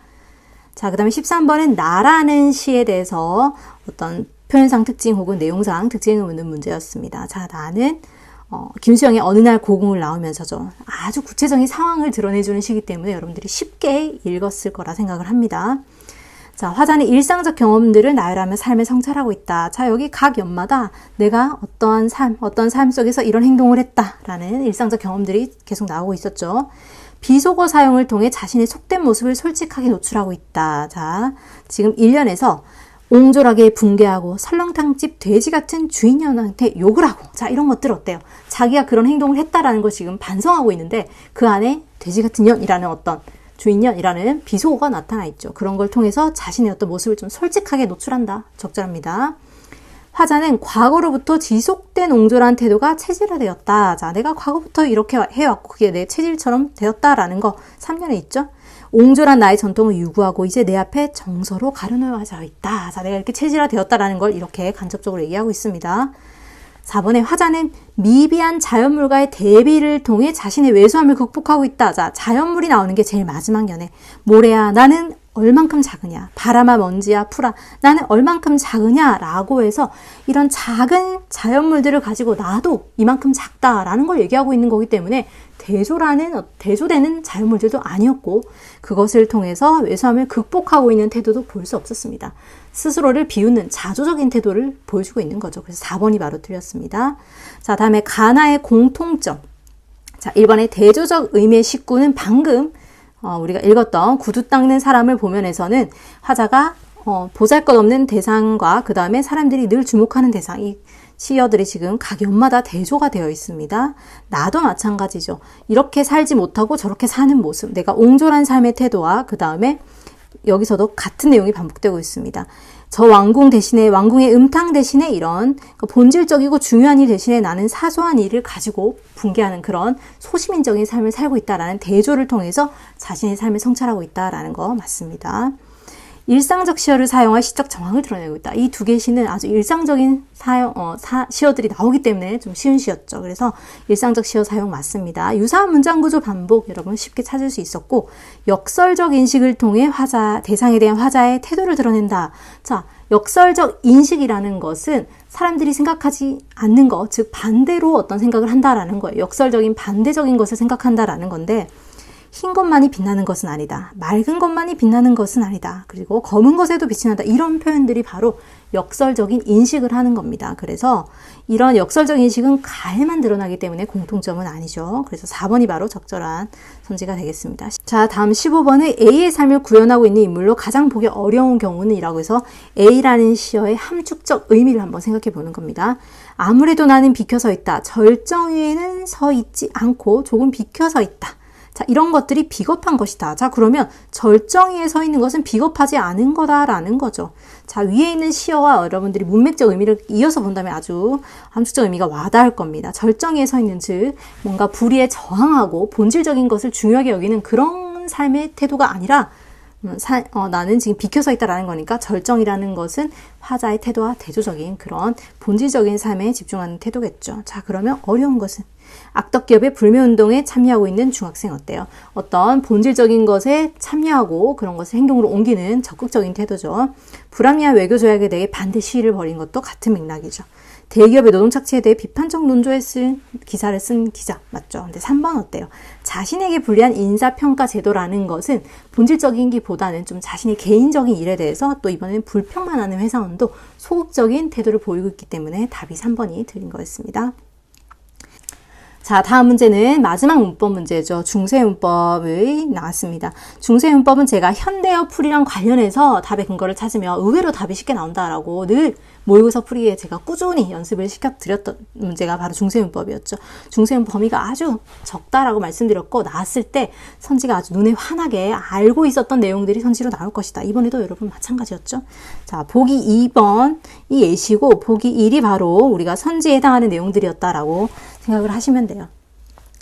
S1: 자, 그 다음에 13번은 나라는 시에 대해서 어떤 표현상 특징 혹은 내용상 특징을 묻는 문제였습니다. 자, 나는 김수영의 어느 날 고궁을 나오면서죠. 아주 구체적인 상황을 드러내주는 시기 때문에 여러분들이 쉽게 읽었을 거라 생각을 합니다. 자, 화자는 일상적 경험들을 나열하며 삶을 성찰하고 있다. 자, 여기 각 연마다 내가 어떤 삶 속에서 이런 행동을 했다라는 일상적 경험들이 계속 나오고 있었죠. 비속어 사용을 통해 자신의 속된 모습을 솔직하게 노출하고 있다. 자, 지금 1년에서 옹졸하게 붕괴하고 설렁탕집 돼지 같은 주인년한테 욕을 하고, 자, 이런 것들 어때요? 자기가 그런 행동을 했다라는 걸 지금 반성하고 있는데 그 안에 돼지 같은 년이라는 어떤 주인년이라는 비속어가 나타나 있죠. 그런 걸 통해서 자신의 어떤 모습을 좀 솔직하게 노출한다. 적절합니다. 화자는 과거로부터 지속된 옹졸한 태도가 체질화되었다. 자, 내가 과거부터 이렇게 해왔고 그게 내 체질처럼 되었다라는 거 3년에 있죠. 옹졸한 나의 전통을 유구하고 이제 내 앞에 정서로 가려놓아져 있다. 자, 내가 이렇게 체질화되었다라는 걸 이렇게 간접적으로 얘기하고 있습니다. 4번에 화자는 미비한 자연물과의 대비를 통해 자신의 왜소함을 극복하고 있다. 자, 자연물이 나오는 게 제일 마지막 연에 모래야 나는 얼만큼 작으냐, 바람아 먼지야 풀아 나는 얼만큼 작으냐 라고 해서 이런 작은 자연물들을 가지고 나도 이만큼 작다라는 걸 얘기하고 있는 거기 때문에 대조되는 자연물들도 아니었고 그것을 통해서 왜소함을 극복하고 있는 태도도 볼 수 없었습니다. 스스로를 비웃는 자조적인 태도를 보여주고 있는 거죠. 그래서 4번이 바로 틀렸습니다. 자, 다음에 가나의 공통점. 자, 1번의 대조적 의미의 식구는 방금 우리가 읽었던 구두 닦는 사람을 보면에서는 화자가 보잘것없는 대상과 그 다음에 사람들이 늘 주목하는 대상, 이 시어들이 지금 각 연마다 대조가 되어 있습니다. 나도 마찬가지죠. 이렇게 살지 못하고 저렇게 사는 모습, 내가 옹졸한 삶의 태도와 그 다음에 여기서도 같은 내용이 반복되고 있습니다. 저 왕궁 대신에 왕궁의 음탕 대신에 이런 본질적이고 중요한 일 대신에 나는 사소한 일을 가지고 붕괴하는 그런 소시민적인 삶을 살고 있다라는 대조를 통해서 자신의 삶을 성찰하고 있다라는 거 맞습니다. 일상적 시어를 사용할 시적 정황을 드러내고 있다. 이 두 개 시는 아주 일상적인 시어들이 나오기 때문에 좀 쉬운 시였죠. 그래서 일상적 시어 사용 맞습니다. 유사한 문장 구조 반복 여러분 쉽게 찾을 수 있었고 역설적 인식을 통해 대상에 대한 화자의 태도를 드러낸다. 자, 역설적 인식이라는 것은 사람들이 생각하지 않는 것, 즉 반대로 어떤 생각을 한다라는 거예요. 역설적인 반대적인 것을 생각한다라는 건데 흰 것만이 빛나는 것은 아니다. 맑은 것만이 빛나는 것은 아니다. 그리고 검은 것에도 빛이 난다. 이런 표현들이 바로 역설적인 인식을 하는 겁니다. 그래서 이런 역설적인 인식은 가에만 드러나기 때문에 공통점은 아니죠. 그래서 4번이 바로 적절한 선지가 되겠습니다. 자, 다음 15번은 A의 삶을 구현하고 있는 인물로 가장 보기 어려운 경우는 이라고 해서 A라는 시어의 함축적 의미를 한번 생각해 보는 겁니다. 아무래도 나는 비켜서 있다. 절정 위에는 서 있지 않고 조금 비켜서 있다. 자, 이런 것들이 비겁한 것이다. 자, 그러면 절정위에 서 있는 것은 비겁하지 않은 거다라는 거죠. 자, 위에 있는 시어와 여러분들이 문맥적 의미를 이어서 본다면 아주 함축적 의미가 와닿을 겁니다. 절정위에 서 있는 즉 뭔가 불의에 저항하고 본질적인 것을 중요하게 여기는 그런 삶의 태도가 아니라 나는 지금 비켜서 있다라는 거니까 절정이라는 것은 화자의 태도와 대조적인 그런 본질적인 삶에 집중하는 태도겠죠. 자, 그러면 어려운 것은 악덕기업의 불매운동에 참여하고 있는 중학생 어때요? 어떤 본질적인 것에 참여하고 그런 것을 행동으로 옮기는 적극적인 태도죠. 불합리한 외교조약에 대해 반대 시위를 벌인 것도 같은 맥락이죠. 대기업의 노동착취에 대해 비판적 논조에 쓴 기사를 쓴 기자 맞죠? 근데 3번 어때요? 자신에게 불리한 인사평가 제도라는 것은 본질적인기보다는 좀 자신의 개인적인 일에 대해서 또 이번에는 불평만 하는 회사원도 소극적인 태도를 보이고 있기 때문에 답이 3번이 틀린 거였습니다. 자, 다음 문제는 마지막 문법 문제죠. 중세문법이 나왔습니다. 중세문법은 제가 현대어 풀이랑 관련해서 답의 근거를 찾으면 의외로 답이 쉽게 나온다라고 늘 모의고사 풀이에 제가 꾸준히 연습을 시켜드렸던 문제가 바로 중세문법이었죠. 중세문 범위가 아주 적다라고 말씀드렸고 나왔을 때 선지가 아주 눈에 환하게 알고 있었던 내용들이 선지로 나올 것이다. 이번에도 여러분 마찬가지였죠. 자, 보기 2번이 예시고 보기 1이 바로 우리가 선지에 해당하는 내용들이었다라고 생각을 하시면 돼요.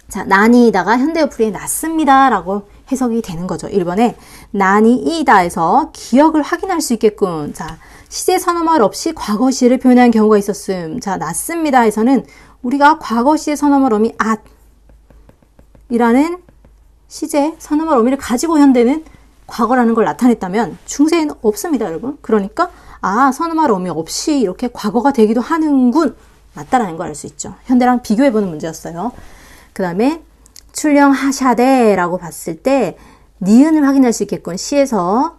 S1: 자, 난이다가 현대어 풀이에 났습니다 라고 해석이 되는 거죠. 1번에 난이다에서 기억을 확인할 수 있겠군. 자, 시제 선어말 없이 과거 시제를 표현한 경우가 있었음. 자, 났습니다에서는 우리가 과거 시제 선어말 어미 이라는 시제 선어말 어미를 가지고 현대는 과거라는 걸 나타냈다면 중세에는 없습니다, 여러분. 그러니까 선어말 어미 없이 이렇게 과거가 되기도 하는군. 맞다라는 걸 알 수 있죠. 현대랑 비교해보는 문제였어요. 그 다음에 출령하샤대라고 봤을 때 니은을 확인할 수 있겠군. 시에서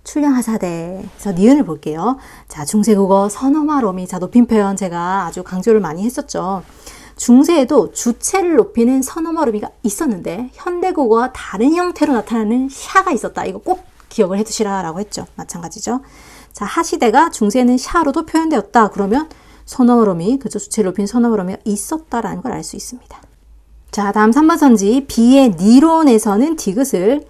S1: 출령하사대. 그래서 니은을 볼게요. 자, 중세국어 선어말 어미. 자, 높임 표현 제가 아주 강조를 많이 했었죠. 중세에도 주체를 높이는 선어말 어미가 있었는데 현대국어와 다른 형태로 나타나는 샤가 있었다. 이거 꼭 기억을 해두시라라고 했죠. 마찬가지죠. 자, 하시대가 중세에는 샤로도 표현되었다. 그러면 선어말 어미, 그죠? 주체를 높인 선어말 어미가 있었다라는 걸 알 수 있습니다. 자, 다음 3번 선지. B의 니론에서는 디귿을,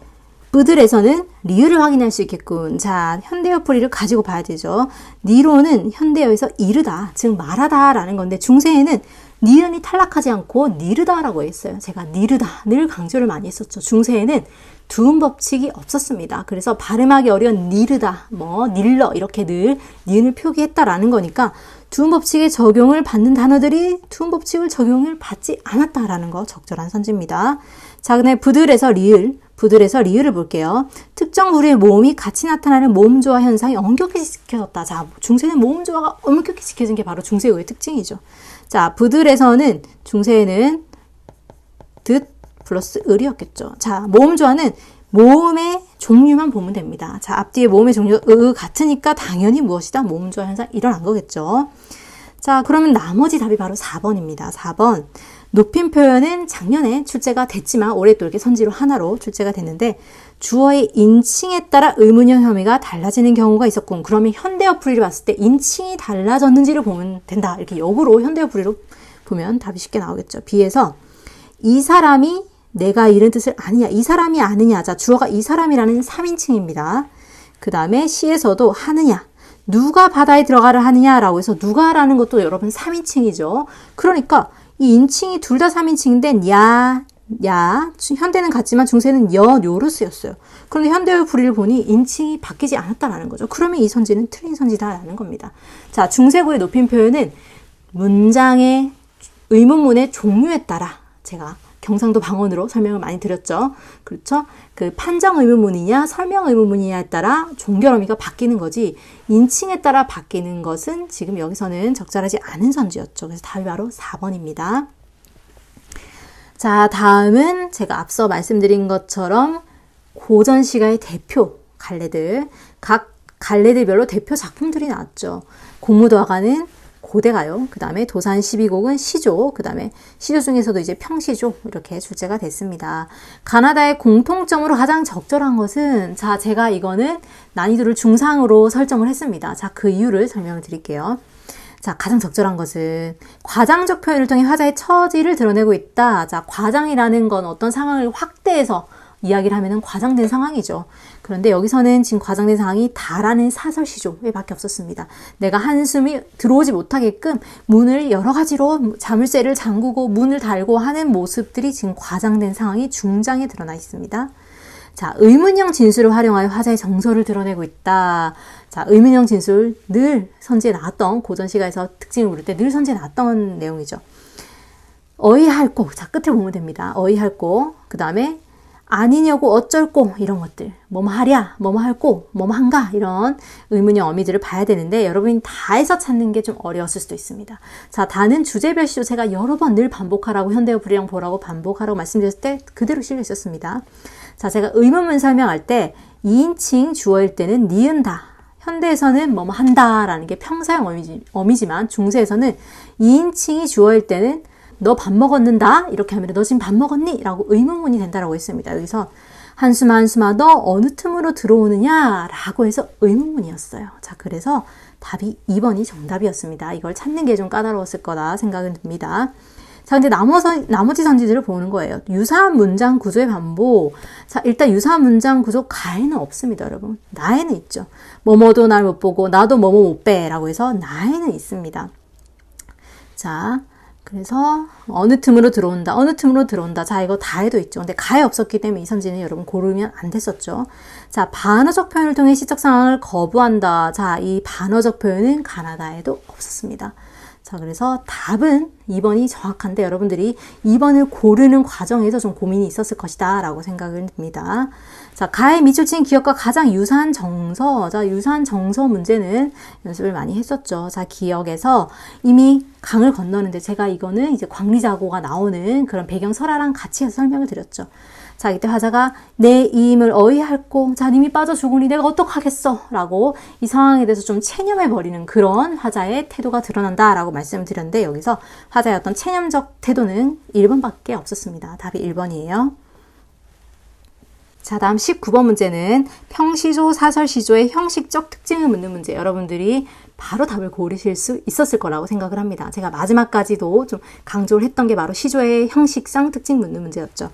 S1: 브들에서는 리을을 확인할 수 있겠군. 자, 현대어 풀이를 가지고 봐야 되죠. 니론은 현대어에서 이르다, 즉 말하다 라는 건데 중세에는 니은이 탈락하지 않고 니르다라고 했어요. 제가 니르다 늘 강조를 많이 했었죠. 중세에는 두음 법칙이 없었습니다. 그래서 발음하기 어려운 니르다, 뭐 닐러 이렇게 늘 니은을 표기했다라는 거니까 두음 법칙에 적용을 받는 단어들이 두음 법칙을 적용을 받지 않았다라는 거 적절한 선지입니다. 자, 그다음에 부들에서 리을을 볼게요. 특정 부류의 모음이 같이 나타나는 모음조화 현상이 엄격히 지켜졌다. 자, 중세는 모음조화가 엄격히 지켜진 게 바로 중세어의 특징이죠. 자, 부들에서는 중세에는 듣 플러스 을이었겠죠. 자, 모음조화는 모음의 종류만 보면 됩니다. 자, 앞뒤에 모음의 종류 같으니까 당연히 무엇이다? 모음조화 현상 일어난 거겠죠. 자, 그러면 나머지 답이 바로 4번입니다. 4번. 높임 표현은 작년에 출제가 됐지만 올해 또 이렇게 선지로 하나로 출제가 됐는데 주어의 인칭에 따라 의문형 혐의가 달라지는 경우가 있었군. 그러면 현대어 풀이를 봤을 때 인칭이 달라졌는지를 보면 된다. 이렇게 역으로 현대어 풀이로 보면 답이 쉽게 나오겠죠. B에서 이 사람이 내가 이런 뜻을 아느냐. 이 사람이 아느냐. 자, 주어가 이 사람이라는 3인칭입니다. 그 다음에 C에서도 하느냐. 누가 바다에 들어가를 하느냐라고 해서 누가라는 것도 여러분 3인칭이죠. 그러니까 이 인칭이 둘 다 3인칭인데 야, 현대는 같지만 중세는 요로 쓰였어요. 그런데 현대어 풀이를 보니 인칭이 바뀌지 않았다라는 거죠. 그러면 이 선지는 틀린 선지다라는 겁니다. 자, 중세고의 높임 표현은 문장의 의문문의 종류에 따라 제가 경상도 방언으로 설명을 많이 드렸죠. 그렇죠? 그 판정 의문문이냐 설명 의문문이냐에 따라 종결 어미가 바뀌는 거지 인칭에 따라 바뀌는 것은 지금 여기서는 적절하지 않은 선지였죠. 그래서 답이 바로 4번입니다. 자, 다음은 제가 앞서 말씀드린 것처럼 고전 시가의 대표 갈래들, 각 갈래들별로 대표 작품들이 나왔죠. 공무도화가는 고대가요. 그 다음에 도산 12곡은 시조, 그 다음에 시조 중에서도 이제 평시조 이렇게 출제가 됐습니다. 가나다의 공통점으로 가장 적절한 것은 자, 제가 이거는 난이도를 중상으로 설정을 했습니다. 자, 그 이유를 설명을 드릴게요. 자, 가장 적절한 것은 과장적 표현을 통해 화자의 처지를 드러내고 있다. 자, 과장이라는 건 어떤 상황을 확대해서 이야기를 하면은 과장된 상황이죠. 그런데 여기서는 지금 과장된 상황이 다라는 사설시조에 밖에 없었습니다. 내가 한숨이 들어오지 못하게끔 문을 여러 가지로 자물쇠를 잠그고 문을 달고 하는 모습들이 지금 과장된 상황이 중장에 드러나 있습니다. 자, 의문형 진술을 활용하여 화자의 정서를 드러내고 있다. 자, 의문형 진술 늘 선지에 나왔던 고전 시가에서 특징을 물을 때 늘 선지에 나왔던 내용이죠. 어이할꼬. 자, 끝에 보면 됩니다. 어이할꼬. 그 다음에 아니냐고 어쩔꼬 이런 것들 뭐뭐 하랴 뭐뭐 할꼬 뭐뭐 한가 이런 의문형 어미들을 봐야 되는데 여러분이 다해서 찾는 게 좀 어려웠을 수도 있습니다. 자, 다는 주제별 시조 제가 여러 번 늘 반복하라고 현대어 불이랑 보라고 반복하라고 말씀드렸을 때 그대로 실려 있었습니다. 자, 제가 의문문 설명할 때 2인칭 주어일 때는 니은다. 현대에서는 뭐뭐 한다라는 게 평사형 어미지만 중세에서는 2인칭이 주어일 때는 너 밥 먹었는다? 이렇게 하면 너 지금 밥 먹었니? 라고 의문문이 된다라고 했습니다. 여기서 한숨아 한숨아 너 어느 틈으로 들어오느냐? 라고 해서 의문문이었어요. 자, 그래서 답이 2번이 정답이었습니다. 이걸 찾는 게 좀 까다로웠을 거다 생각은 듭니다. 자, 근데 나머지 선지들을 보는 거예요. 유사한 문장 구조의 반복. 자, 일단 유사한 문장 구조 가에는 없습니다, 여러분. 나에는 있죠. 뭐뭐도 날 못 보고 나도 뭐뭐 못 빼 라고 해서 나에는 있습니다. 자, 그래서 어느 틈으로 들어온다. 어느 틈으로 들어온다. 자, 이거 다에도 있죠. 근데 가에 없었기 때문에 이 선지는 여러분 고르면 안 됐었죠. 자, 반어적 표현을 통해 시적 상황을 거부한다. 자, 이 반어적 표현은 가나다에도 없었습니다. 자, 그래서 답은 2번이 정확한데 여러분들이 2번을 고르는 과정에서 좀 고민이 있었을 것이다 라고 생각을 듭니다. 자, 가에 밑줄친 기억과 가장 유사한 정서. 자, 유사한 정서 문제는 연습을 많이 했었죠. 자, 기억에서 이미 강을 건너는데 제가 이거는 이제 광리자고가 나오는 그런 배경 설화랑 같이 해서 설명을 드렸죠. 자, 이때 화자가 내 이임을 어이할꼬. 자, 님이 빠져 죽으니 내가 어떡하겠어. 라고 이 상황에 대해서 좀 체념해버리는 그런 화자의 태도가 드러난다 라고 말씀을 드렸는데 여기서 화자의 어떤 체념적 태도는 1번밖에 없었습니다. 답이 1번이에요. 자, 다음 19번 문제는 평시조, 사설시조의 형식적 특징을 묻는 문제. 여러분들이 바로 답을 고르실 수 있었을 거라고 생각을 합니다. 제가 마지막까지도 좀 강조를 했던 게 바로 시조의 형식상 특징 묻는 문제였죠.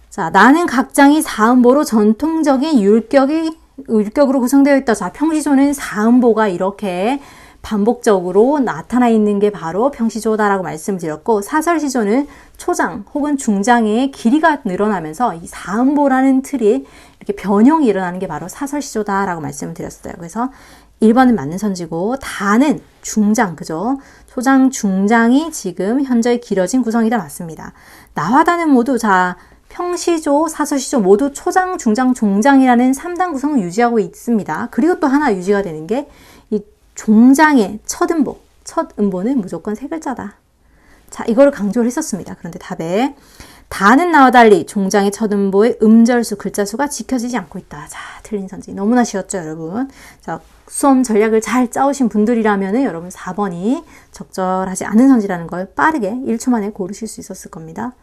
S1: 자, 나는 각 장이 사음보로 전통적인 율격으로 구성되어 있다. 자, 평시조는 사음보가 이렇게 반복적으로 나타나 있는 게 바로 평시조다라고 말씀을 드렸고, 사설시조는 초장 혹은 중장의 길이가 늘어나면서 이 사음보라는 틀이 이렇게 변형이 일어나는 게 바로 사설시조다라고 말씀을 드렸어요. 그래서 1번은 맞는 선지고, 다는 중장, 그죠? 초장, 중장이 지금 현재 길어진 구성이다. 맞습니다. 나와 다는 모두, 자, 평시조, 사설시조 모두 초장, 중장, 종장이라는 3단 구성을 유지하고 있습니다. 그리고 또 하나 유지가 되는 게 이 종장의 첫 음보, 첫 음보는 무조건 세 글자다. 자, 이거를 강조를 했었습니다. 그런데 답에 다는 나와 달리 종장의 첫 음보의 음절수, 글자수가 지켜지지 않고 있다. 자, 틀린 선지. 너무나 쉬웠죠, 여러분? 자, 수험 전략을 잘 짜오신 분들이라면 여러분 4번이 적절하지 않은 선지라는 걸 빠르게 1초 만에 고르실 수 있었을 겁니다.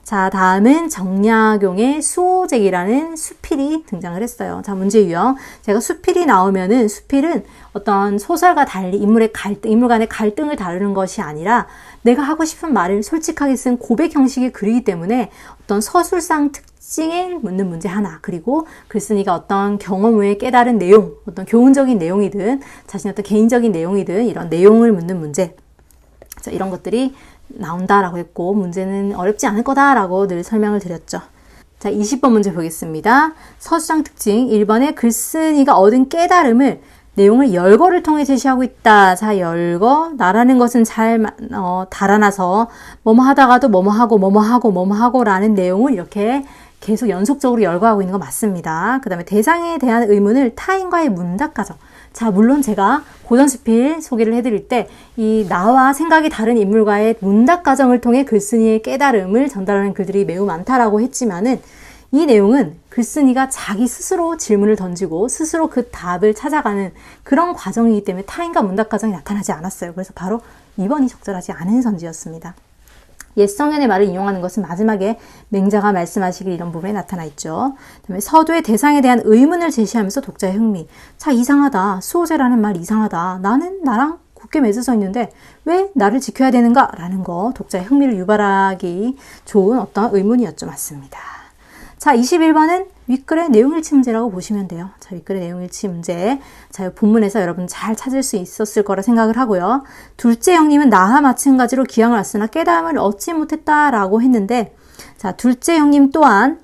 S1: 자, 다음은 정약용의 수호제기라는 수필이 등장을 했어요. 자, 문제 유형. 제가 수필이 나오면은 수필은 어떤 소설과 달리 인물 간의 갈등을 다루는 것이 아니라 내가 하고 싶은 말을 솔직하게 쓴 고백 형식의 글이기 때문에 어떤 서술상 특징을 묻는 문제 하나, 그리고 글쓴이가 어떤 경험 후에 깨달은 내용, 어떤 교훈적인 내용이든 자신의 어떤 개인적인 내용이든 이런 내용을 묻는 문제. 자, 이런 것들이 나온다라고 했고, 문제는 어렵지 않을 거다라고 늘 설명을 드렸죠. 자, 20번 문제 보겠습니다. 서술상 특징 1번에 글쓴이가 얻은 깨달음을 내용을 열거를 통해 제시하고 있다. 자, 열거, 나라는 것은 잘 달아나서 뭐뭐 하다가도 뭐뭐 하고 뭐뭐 하고 뭐뭐 하고 라는 내용을 이렇게 계속 연속적으로 열거하고 있는 거 맞습니다. 그 다음에 대상에 대한 의문을 타인과의 문답 과정. 자, 물론 제가 고전수필 소개를 해드릴 때 이 나와 생각이 다른 인물과의 문답 과정을 통해 글쓴이의 깨달음을 전달하는 글들이 매우 많다라고 했지만은, 이 내용은 글쓴이가 자기 스스로 질문을 던지고 스스로 그 답을 찾아가는 그런 과정이기 때문에 타인과 문답 과정이 나타나지 않았어요. 그래서 바로 2번이 적절하지 않은 선지였습니다. 옛성현의 말을 인용하는 것은 마지막에 맹자가 말씀하시길 이런 부분에 나타나 있죠. 그다음에 서두의 대상에 대한 의문을 제시하면서 독자의 흥미. 자, 이상하다. 수호제라는 말 이상하다. 나는 나랑 굳게 맺어서 있는데 왜 나를 지켜야 되는가? 라는 거, 독자의 흥미를 유발하기 좋은 어떤 의문이었죠. 맞습니다. 자, 21번은 윗글의 내용일치 문제라고 보시면 돼요. 자, 윗글의 내용일치 문제. 자, 본문에서 여러분 잘 찾을 수 있었을 거라 생각을 하고요. 둘째 형님은 나와 마찬가지로 기왕을 왔으나 깨달음을 얻지 못했다라고 했는데, 자, 둘째 형님 또한,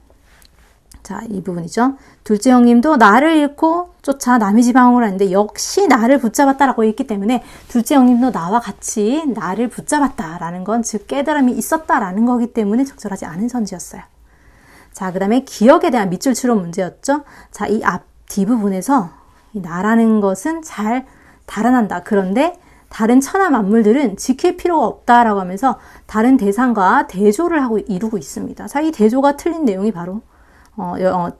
S1: 자, 이 부분이죠. 둘째 형님도 나를 잃고 쫓아 남의 지방으로 왔는데 역시 나를 붙잡았다라고 했기 때문에 둘째 형님도 나와 같이 나를 붙잡았다라는 건 즉 깨달음이 있었다라는 거기 때문에 적절하지 않은 선지였어요. 자, 그 다음에 기억에 대한 밑줄 추론 문제였죠. 자, 이 앞 뒷부분에서 이 나라는 것은 잘 달아난다. 그런데 다른 천하 만물들은 지킬 필요가 없다라고 하면서 다른 대상과 대조를 하고 이루고 있습니다. 자, 이 대조가 틀린 내용이 바로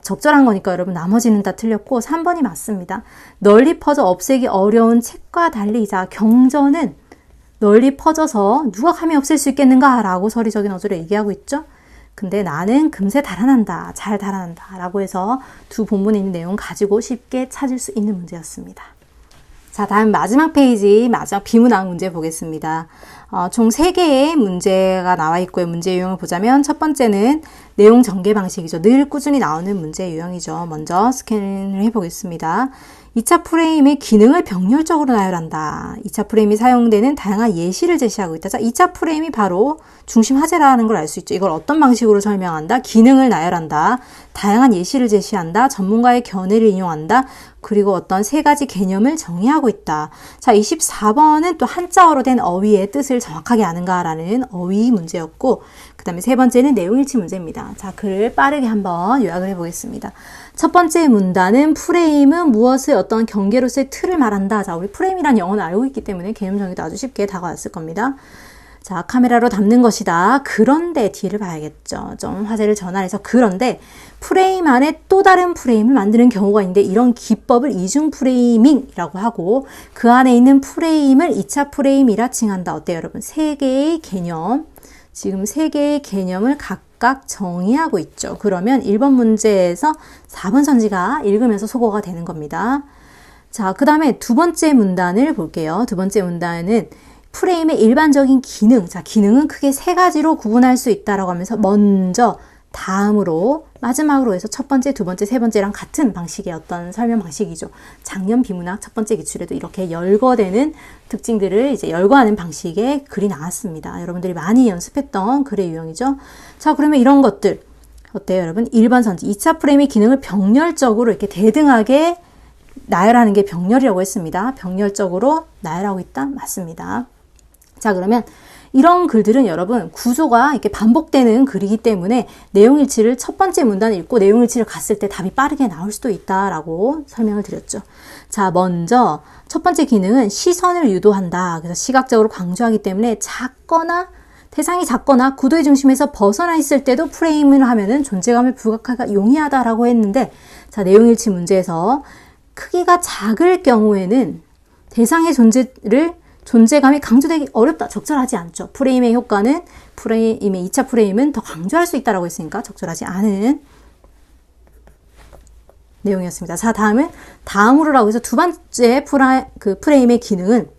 S1: 적절한 거니까 여러분 나머지는 다 틀렸고 3번이 맞습니다. 널리 퍼져 없애기 어려운 책과 달리, 자, 경전은 널리 퍼져서 누가 감히 없앨 수 있겠는가? 라고 서리적인 어조로 얘기하고 있죠. 근데 나는 금세 달아난다, 잘 달아난다 라고 해서 두 본문에 있는 내용 가지고 쉽게 찾을 수 있는 문제였습니다. 자, 다음 마지막 페이지, 마지막 비문학 문제 보겠습니다. 총 3개의 문제가 나와 있고요. 문제 유형을 보자면 첫 번째는 내용 전개 방식이죠. 늘 꾸준히 나오는 문제 유형이죠. 먼저 스캔을 해보겠습니다. 2차 프레임의 기능을 병렬적으로 나열한다. 2차 프레임이 사용되는 다양한 예시를 제시하고 있다. 자, 2차 프레임이 바로 중심 화제라는 걸 알 수 있죠. 이걸 어떤 방식으로 설명한다? 기능을 나열한다. 다양한 예시를 제시한다. 전문가의 견해를 인용한다. 그리고 어떤 3가지 개념을 정의하고 있다. 자, 24번은 또 한자어로 된 어휘의 뜻을 정확하게 아는가라는 어휘 문제였고, 그 다음에 3번째는 내용일치 문제입니다. 자, 글을 빠르게 한번 요약을 해보겠습니다. 첫 번째 문단은 프레임은 무엇의 어떤 경계로서의 틀을 말한다. 자, 우리 프레임이란 영어는 알고 있기 때문에 개념 정의도 아주 쉽게 다가왔을 겁니다. 자, 카메라로 담는 것이다. 그런데 뒤를 봐야겠죠. 좀 화제를 전환해서 그런데 프레임 안에 또 다른 프레임을 만드는 경우가 있는데 이런 기법을 이중 프레이밍이라고 하고 그 안에 있는 프레임을 2차 프레임이라 칭한다. 어때요, 여러분? 3개의 개념, 지금 3개의 개념을 각각 정의하고 있죠. 그러면 1번 문제에서 4번 선지가 읽으면서 소거가 되는 겁니다. 자, 그 다음에 두 번째 문단을 볼게요. 두 번째 문단은 프레임의 일반적인 기능. 자, 기능은 크게 3가지로 구분할 수 있다라고 하면서 먼저 다음으로 마지막으로 해서 첫 번째, 두 번째, 세 번째랑 같은 방식의 어떤 설명 방식이죠. 작년 비문학 첫 번째 기출에도 이렇게 열거되는 특징들을 이제 열거하는 방식의 글이 나왔습니다. 여러분들이 많이 연습했던 글의 유형이죠. 자, 그러면 이런 것들 어때요, 여러분? 1번 선지 2차 프레임의 기능을 병렬적으로 이렇게 대등하게 나열하는 게 병렬이라고 했습니다. 병렬적으로 나열하고 있다? 맞습니다. 자, 그러면 이런 글들은 여러분 구조가 이렇게 반복되는 글이기 때문에 내용일치를 첫 번째 문단을 읽고 내용일치를 갔을 때 답이 빠르게 나올 수도 있다라고 설명을 드렸죠. 자, 먼저 첫 번째 기능은 시선을 유도한다. 그래서 시각적으로 강조하기 때문에 대상이 작거나 구도의 중심에서 벗어나 있을 때도 프레임을 하면은 존재감을 부각하기가 용이하다라고 했는데, 자, 내용일치 문제에서 크기가 작을 경우에는 대상의 존재감이 강조되기 어렵다. 적절하지 않죠. 프레임의 효과는 프레임의 2차 프레임은 더 강조할 수 있다라고 했으니까 적절하지 않은 내용이었습니다. 자, 다음으로라고 해서 두 번째 프레임의 기능은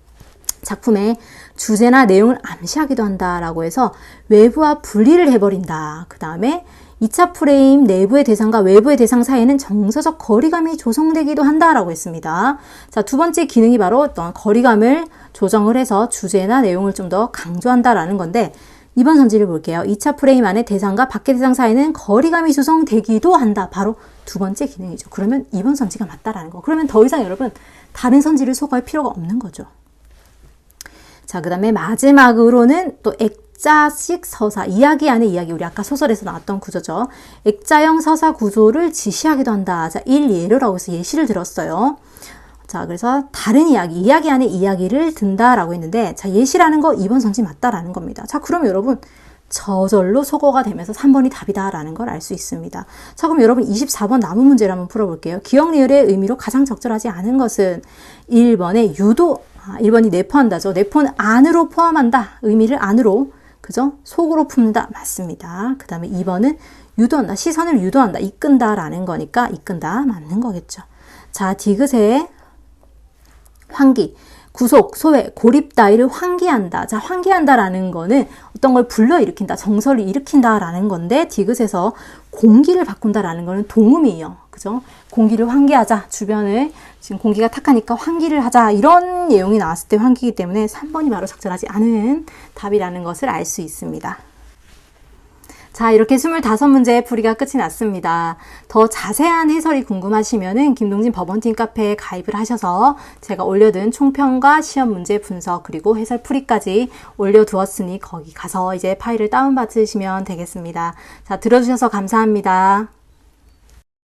S1: 작품의 주제나 내용을 암시하기도 한다라고 해서 외부와 분리를 해버린다. 그 다음에 2차 프레임 내부의 대상과 외부의 대상 사이에는 정서적 거리감이 조성되기도 한다라고 했습니다. 자, 두 번째 기능이 바로 어떤 거리감을 조정을 해서 주제나 내용을 좀 더 강조한다라는 건데, 2번 선지를 볼게요. 2차 프레임 안에 대상과 밖의 대상 사이에는 거리감이 조성되기도 한다. 바로 두 번째 기능이죠. 그러면 2번 선지가 맞다라는 거. 그러면 더 이상 여러분 다른 선지를 소거할 필요가 없는 거죠. 자, 그 다음에 마지막으로는 또 액자식 서사, 이야기 안에 이야기, 우리 아까 소설에서 나왔던 구조죠. 액자형 서사 구조를 지시하기도 한다. 자, 일예로라고 해서 예시를 들었어요. 자, 그래서 다른 이야기 안에 이야기를 든다라고 했는데, 자, 예시라는 거 2번 선지 맞다라는 겁니다. 자, 그럼 여러분 저절로 소거가 되면서 3번이 답이다라는 걸 알 수 있습니다. 자, 그럼 여러분 24번 남은 문제를 한번 풀어볼게요. 기억 리을의 의미로 가장 적절하지 않은 것은 1번의 1번이 내포한다죠. 내포는 안으로 포함한다. 의미를 안으로, 그죠? 속으로 품는다. 맞습니다. 그 다음에 2번은 유도한다. 시선을 유도한다. 이끈다라는 거니까 이끈다. 맞는 거겠죠. 자, 디귿의 환기, 구속, 소외, 고립 따위를 환기한다. 자, 환기한다라는 거는 어떤 걸 불러일으킨다. 정서를 일으킨다라는 건데, 디귿에서 공기를 바꾼다라는 거는 동음이에요. 그죠? 공기를 환기하자. 주변을 지금 공기가 탁하니까 환기를 하자. 이런 내용이 나왔을 때 환기이기 때문에 3번이 바로 적절하지 않은 답이라는 것을 알 수 있습니다. 자, 이렇게 25문제의 풀이가 끝이 났습니다. 더 자세한 해설이 궁금하시면은 김동진 법원팀 카페에 가입을 하셔서 제가 올려둔 총평과 시험 문제 분석 그리고 해설 풀이까지 올려두었으니 거기 가서 이제 파일을 다운받으시면 되겠습니다. 자, 들어주셔서 감사합니다.